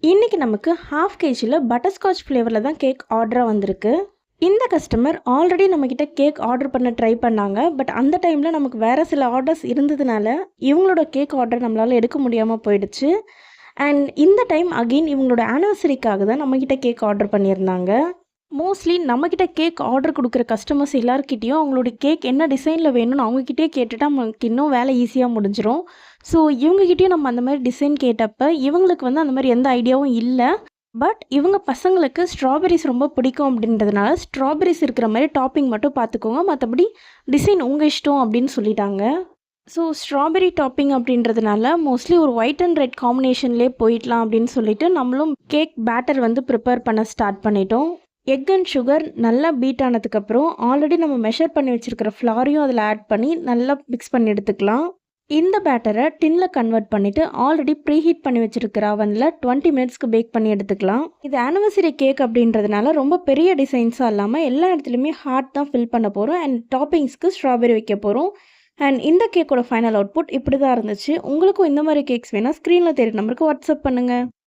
இன்னைக்கு நமக்கு half கேஜியில் butterscotch ஃப்ளேவரில் தான் கேக் ஆர்டராக வந்திருக்கு. இந்த கஸ்டமர் ஆல்ரெடி நம்மக்கிட்ட கேக் ஆர்டர் பண்ண ட்ரை பண்ணாங்க. பட் அந்த டைமில் நமக்கு வேறு சில ஆர்டர்ஸ் இருந்ததுனால இவங்களோட கேக் ஆர்டர் நம்மளால் எடுக்க முடியாமல் போயிடுச்சு. அண்ட் இந்த டைம் அகெயின் இவங்களோட ஆனிவர்சரிக்காக தான் நம்மக்கிட்ட கேக் ஆர்டர் பண்ணியிருந்தாங்க. மோஸ்ட்லி நம்மக்கிட்ட கேக் ஆர்டர் கொடுக்குற கஸ்டமர்ஸ் எல்லாருக்கிட்டேயும் அவங்களோட கேக் என்ன டிசைனில் வேணும்னு அவங்கக்கிட்டே கேட்டுட்டு நமக்கு இன்னும் வேலை ஈஸியாக முடிஞ்சிடும். ஸோ இவங்ககிட்டயும் நம்ம அந்த மாதிரி டிசைன் கேட்டப்போ இவங்களுக்கு வந்து அந்த மாதிரி எந்த ஐடியாவும் இல்லை. பட் இவங்க பசங்களுக்கு ஸ்ட்ராபெரிஸ் ரொம்ப பிடிக்கும் அப்படின்றதுனால ஸ்ட்ராபெரிஸ் இருக்கிற மாதிரி டாப்பிங் மட்டும் பார்த்துக்கோங்க, மற்றபடி டிசைன் உங்கள் இஷ்டம் அப்படின்னு சொல்லிட்டாங்க. ஸோ ஸ்ட்ராபெரி டாப்பிங் அப்படின்றதுனால மோஸ்ட்லி ஒரு ஒயிட் அண்ட் ரெட் காம்பினேஷன்லேயே போயிடலாம் அப்படின்னு சொல்லிட்டு நம்மளும் கேக் பேட்டர் வந்து ப்ரிப்பேர் பண்ண ஸ்டார்ட் பண்ணிட்டோம். எக் அண்ட் சுகர் நல்லா பீட் ஆனதுக்கப்புறம் ஆல்ரெடி நம்ம மெஷர் பண்ணி வச்சுருக்கிற ஃப்ளாரையும் அதில் ஆட் பண்ணி நல்லா மிக்ஸ் பண்ணி எடுத்துக்கலாம். இந்த பேட்டரை டின்னில் கன்வெர்ட் பண்ணிவிட்டு ஆல்ரெடி ப்ரீஹீட் பண்ணி வச்சுருக்கிற அவனில் 20 மினிட்ஸ்க்கு பேக் பண்ணி எடுத்துக்கலாம். இது ஆனிவர்சரி கேக் அப்படின்றதுனால ரொம்ப பெரிய டிசைன்ஸாக இல்லாமல் எல்லா இடத்துலையுமே ஹார்ட் தான் ஃபில் பண்ண போகிறோம் அண்ட் டாப்பிங்ஸ்க்கு ஸ்ட்ராபெரி வைக்க போகிறோம். அண்ட் இந்த கேக்கோட ஃபைனல் அவுட்புட் இப்படி தான் இருந்துச்சு. உங்களுக்கும் இந்த மாதிரி கேக்ஸ் வேணால் ஸ்க்ரீனில் தெரியுற நம்பருக்கு வாட்ஸ்அப் பண்ணுங்கள்.